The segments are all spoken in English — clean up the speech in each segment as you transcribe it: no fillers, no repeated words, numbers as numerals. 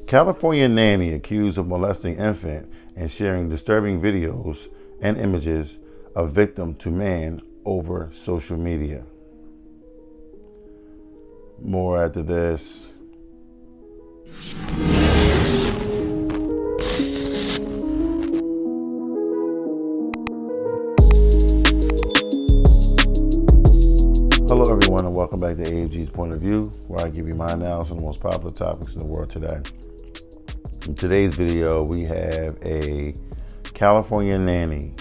California nanny accused of molesting infant and sharing disturbing videos and images of victim to man over social media. More after this. Hello everyone and welcome back to AG's Point of View, where I give you my analysis on the most popular topics in the world today. In today's video, we have a California nanny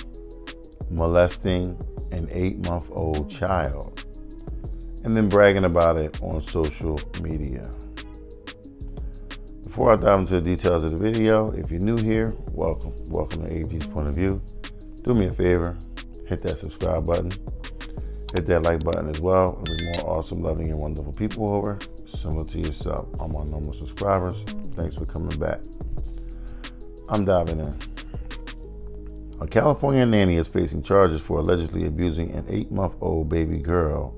molesting an 8-month-old child and then bragging about it on social media. Before I dive into the details of the video, if you're new here, welcome to AG's Point of View. Do me a favor, hit that subscribe button. Hit that like button as well. There's more awesome, loving, and wonderful people over, similar to yourself. I'm on normal subscribers. Thanks for coming back. I'm diving in. A California nanny is facing charges for allegedly abusing an 8-month-old baby girl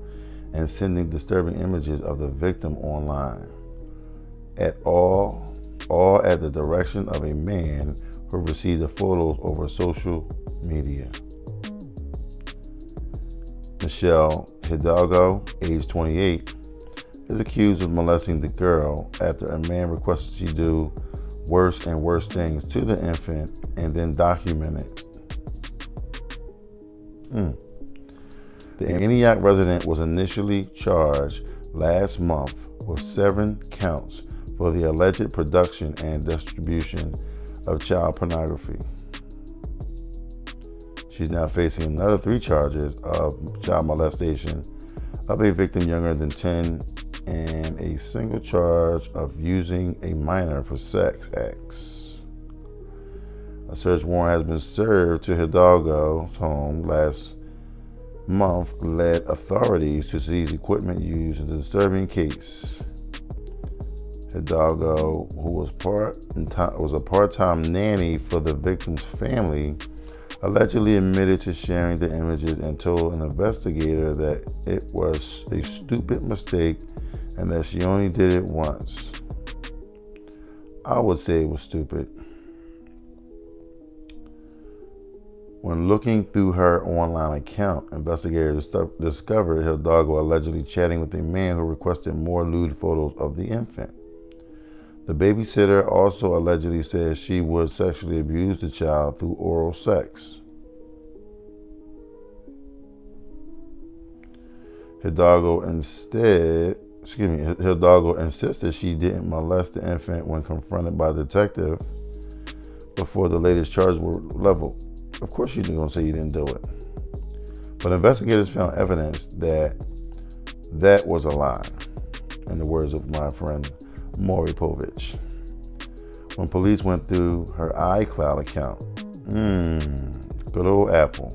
and sending disturbing images of the victim online. All at the direction of a man who received the photos over social media. Michelle Hidalgo, age 28, is accused of molesting the girl after a man requested she do worse and worse things to the infant and then document it. The Antioch resident was initially charged last month with 7 counts for the alleged production and distribution of child pornography. She's now facing another 3 charges of child molestation of a victim younger than 10 and a single charge of using a minor for sex acts. A search warrant has been served to Hidalgo's home last month, led authorities to seize equipment used in the disturbing case. Hidalgo, who was a part-time nanny for the victim's family, allegedly admitted to sharing the images and told an investigator that it was a stupid mistake and that she only did it once. I would say it was stupid. When looking through her online account, investigators discovered Hidalgo allegedly chatting with a man who requested more lewd photos of the infant. The babysitter also allegedly said she would sexually abuse the child through oral sex. Hidalgo insisted she didn't molest the infant when confronted by a detective before the latest charges were leveled. Of course you're going to say you didn't do it. But investigators found evidence that was a lie, in the words of my friend Maury Povich. When police went through her iCloud account, good old Apple,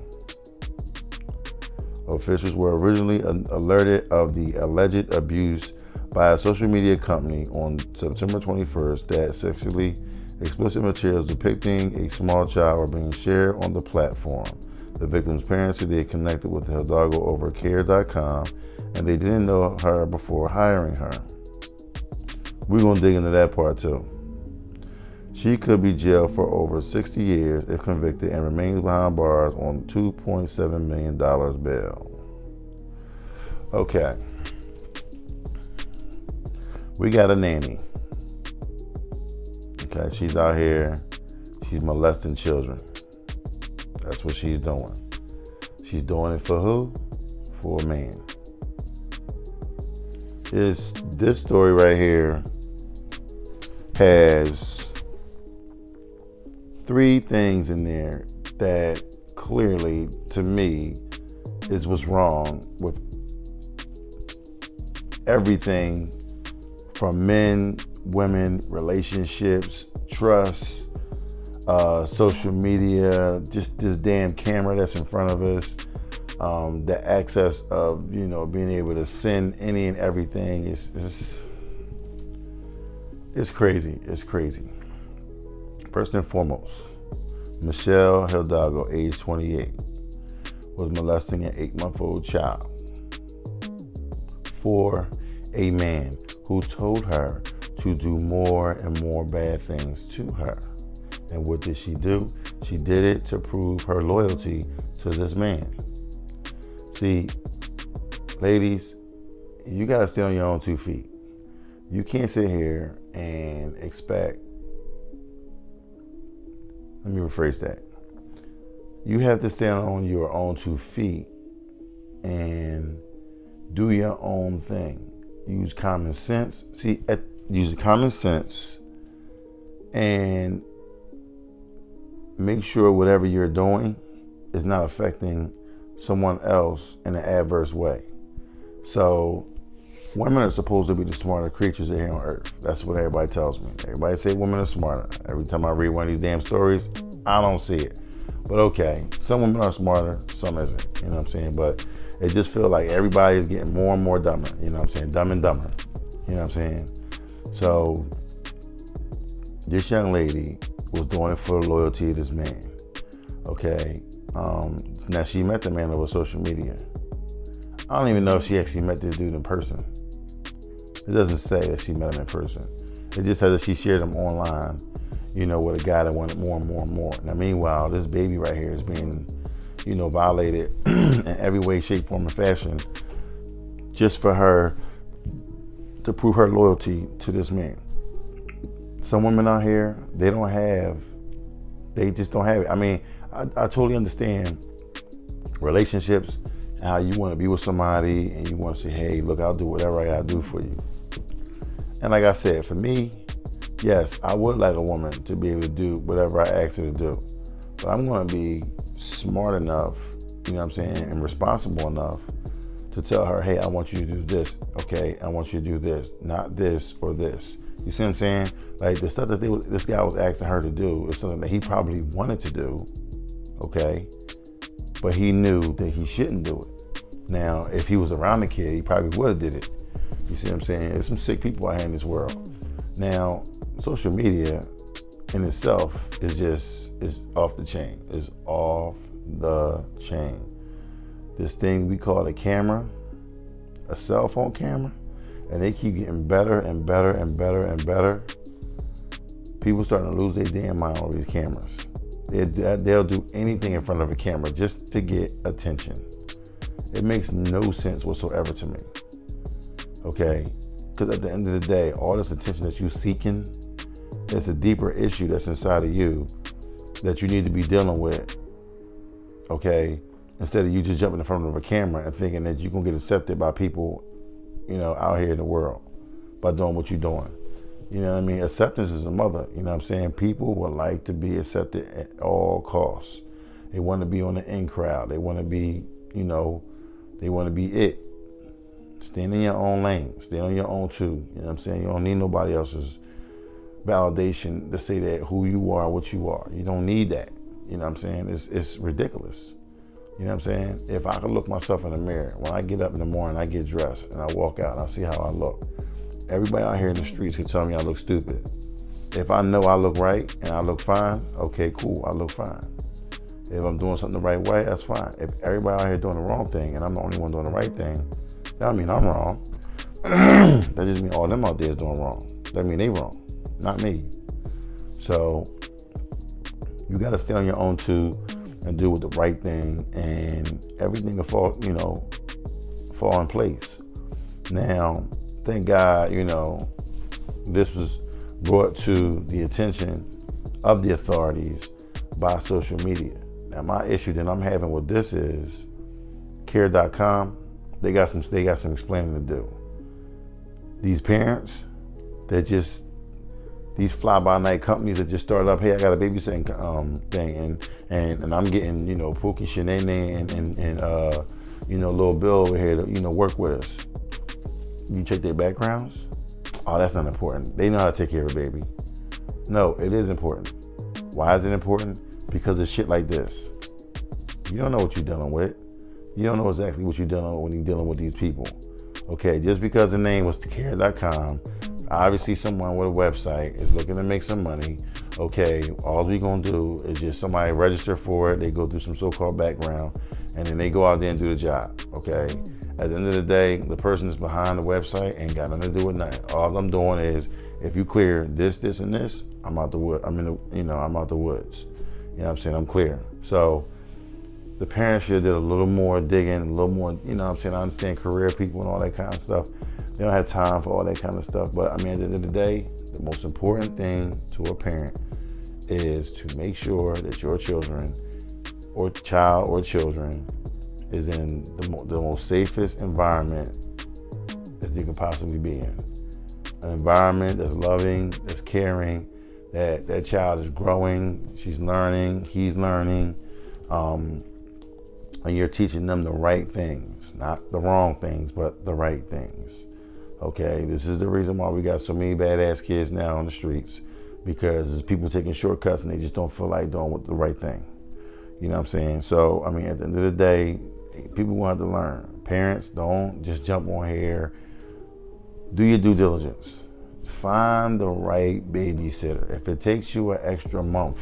officials were originally alerted of the alleged abuse by a social media company on September 21st that sexually explicit materials depicting a small child were being shared on the platform. The victim's parents said they connected with Hidalgo over care.com and they didn't know her before hiring her. We're going to dig into that part too. She could be jailed for over 60 years if convicted and remains behind bars on $2.7 million bail. Okay. We got a nanny. Okay, she's out here. She's molesting children. That's what she's doing. She's doing it for who? For a man. This story right here has 3 things in there that clearly, to me, is what's wrong with everything from men, women, relationships, trust, social media, just this damn camera that's in front of us, the access of, being able to send any and everything it's crazy. It's crazy. First and foremost, Michelle Hidalgo, age 28, was molesting an 8-month-old child for a man who told her to do more and more bad things to her. And what did she do? She did it to prove her loyalty to this man. See, ladies, you gotta stay on your own 2 feet. You can't sit here and expect, let me rephrase that. You have to stand on your own 2 feet and do your own thing. Use common sense. Use common sense and make sure whatever you're doing is not affecting someone else in an adverse way. So women are supposed to be the smarter creatures here on earth. That's what everybody tells me. Everybody say women are smarter. Every time I read one of these damn stories, I don't see it. But okay, some women are smarter, some isn't. You know what I'm saying? But it just feels like everybody is getting more and more dumber. You know what I'm saying? Dumb and dumber. You know what I'm saying? So this young lady was doing it for the loyalty of this man. Okay. Now she met the man over social media. I don't even know if she actually met this dude in person. It doesn't say that she met him in person. It just says that she shared him online, you know, with a guy that wanted more and more and more. Now, meanwhile, this baby right here is being, you know, violated in every way, shape, form, and fashion just for her to prove her loyalty to this man. Some women out here, they just don't have it. I mean, I totally understand relationships, how you want to be with somebody and you want to say, hey, look, I'll do whatever I gotta do for you. And like I said, for me, yes, I would like a woman to be able to do whatever I ask her to do. But I'm going to be smart enough, you know what I'm saying, and responsible enough to tell her, hey, I want you to do this, okay? I want you to do this, not this or this. You see what I'm saying? Like the stuff that this guy was asking her to do is something that he probably wanted to do, okay? But he knew that he shouldn't do it. Now, if he was around the kid, he probably would have did it. You see what I'm saying? There's some sick people out here in this world. Now, social media in itself is off the chain. It's off the chain. This thing we call a camera, a cell phone camera, and they keep getting better and better and better and better. People starting to lose their damn mind on these cameras. They'll do anything in front of a camera just to get attention. It makes no sense whatsoever to me. Okay? Because at the end of the day, all this attention that you're seeking, it's a deeper issue that's inside of you that you need to be dealing with. Okay? Instead of you just jumping in front of a camera and thinking that you're going to get accepted by people, you know, out here in the world by doing what you're doing. You know what I mean? Acceptance is a mother. You know what I'm saying? People would like to be accepted at all costs. They want to be on the in crowd. They want to be, you know, they want to be it. Stand in your own lane. Stay on your own too. You know what I'm saying? You don't need nobody else's validation to say that who you are, what you are. You don't need that. You know what I'm saying? It's ridiculous. You know what I'm saying? If I could look myself in the mirror, when I get up in the morning, I get dressed and I walk out and I see how I look. Everybody out here in the streets could tell me I look stupid. If I know I look right and I look fine, okay, cool, I look fine. If I'm doing something the right way, that's fine. If everybody out here doing the wrong thing and I'm the only one doing the right thing, that don't mean I'm wrong. That just means all them out there is doing wrong. That mean they wrong, not me. So you gotta stay on your own too and do with the right thing, and everything will fall, you know, fall in place. Now, thank God, you know, this was brought to the attention of the authorities by social media. Now, my issue that I'm having with this is care.com, they got some explaining to do. These parents, these fly-by-night companies that just started up, hey, I got a babysitting thing, and I'm getting, you know, Pookie, Shanae, and you know, Lil Bill over here to, you know, work with us. You check their backgrounds? Oh, that's not important. They know how to take care of a baby. No, it is important. Why is it important? Because of shit like this. You don't know what you're dealing with. You don't know exactly what you're dealing with when you're dealing with these people. Okay, just because the name was care.com, obviously someone with a website is looking to make some money. Okay, all we gonna do is just somebody register for it, they go through some so-called background, and then they go out there and do the job, okay? At the end of the day, the person that's behind the website ain't got nothing to do with nothing. All I'm doing is if you clear this, this, and this, I'm out the wood. I'm out the woods. You know what I'm saying? I'm clear. So the parents should have did a little more digging, a little more, you know what I'm saying? I understand career people and all that kind of stuff. They don't have time for all that kind of stuff. But I mean, at the end of the day, the most important thing to a parent is to make sure that your children or child or children is in the most safest environment that you can possibly be in. An environment that's loving, that's caring, that child is growing, she's learning, he's learning, and you're teaching them the right things, not the wrong things, but the right things. Okay, this is the reason why we got so many badass kids now on the streets, because there's people taking shortcuts and they just don't feel like doing the right thing. You know what I'm saying? So, I mean, at the end of the day, people want to learn. Parents, don't just jump on here. Do your due diligence. Find the right babysitter. If it takes you an extra month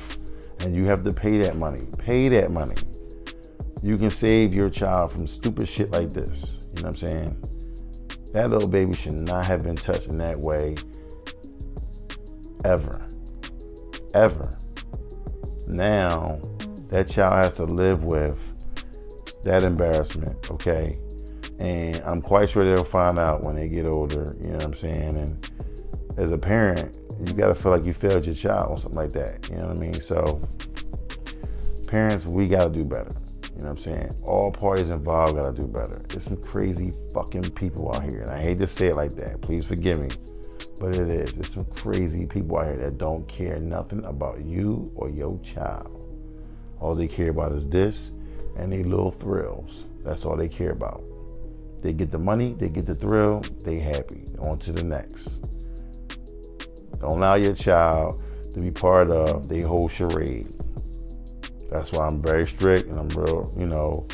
and you have to pay that money, pay that money. You can save your child from stupid shit like this. You know what I'm saying? That little baby should not have been touched in that way ever. Ever. Now, that child has to live with that embarrassment, okay? And I'm quite sure they'll find out when they get older, you know what I'm saying? And as a parent, you gotta feel like you failed your child or something like that, you know what I mean? So, parents, we gotta do better, you know what I'm saying? All parties involved gotta do better. There's some crazy fucking people out here, and I hate to say it like that, please forgive me, but it is. There's some crazy people out here that don't care nothing about you or your child. All they care about is this and they little thrills. That's all they care about. They get the money, they get the thrill, they happy. On to the next. Don't allow your child to be part of the whole charade. That's why I'm very strict and I'm real,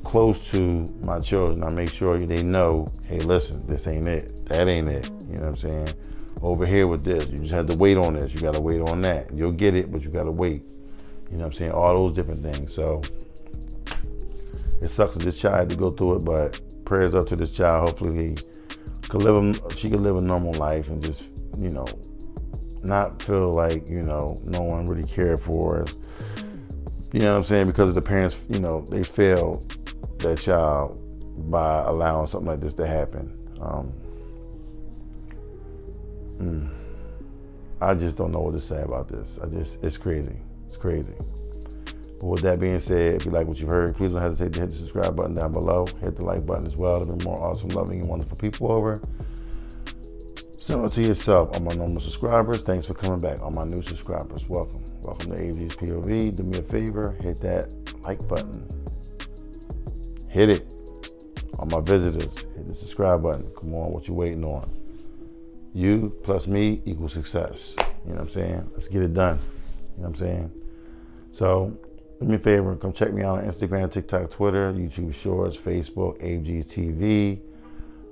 close to my children. I make sure they know, hey, listen, this ain't it. That ain't it. You know what I'm saying? Over here with this, you just have to wait on this. You got to wait on that. You'll get it, but you got to wait. You know what I'm saying? All those different things. So it sucks that this child had to go through it, but prayers up to this child. Hopefully she can live a normal life and just, not feel like, no one really cared for her. You know what I'm saying? Because of the parents, they failed that child by allowing something like this to happen. I just don't know what to say about this. It's crazy. It's crazy. But with that being said, if you like what you heard, please don't hesitate to hit the subscribe button down below. Hit the like button as well. There'll be more awesome, loving, and wonderful people over. Similar to yourself, on my normal subscribers, thanks for coming back. On my new subscribers, welcome. Welcome to AG's POV. Do me a favor, hit that like button. Hit it. On my visitors, hit the subscribe button. Come on, what you waiting on? You plus me equals success. You know what I'm saying? Let's get it done. You know what I'm saying? So, do me a favor, come check me out on Instagram, TikTok, Twitter, YouTube Shorts, Facebook, AG's TV.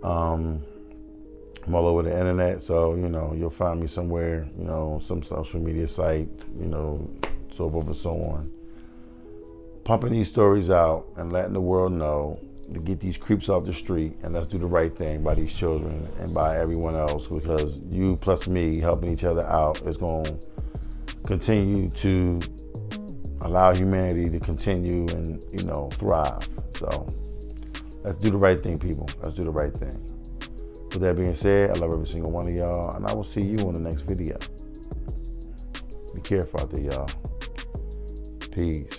I'm all over the internet, so, you'll find me somewhere, some social media site, so forth and so on. Pumping these stories out and letting the world know to get these creeps off the street, and let's do the right thing by these children and by everyone else, because you plus me helping each other out is going to continue to allow humanity to continue and, thrive. So let's do the right thing, people. Let's do the right thing. With that being said, I love every single one of y'all, and I will see you in the next video. Be careful out there, y'all. Peace.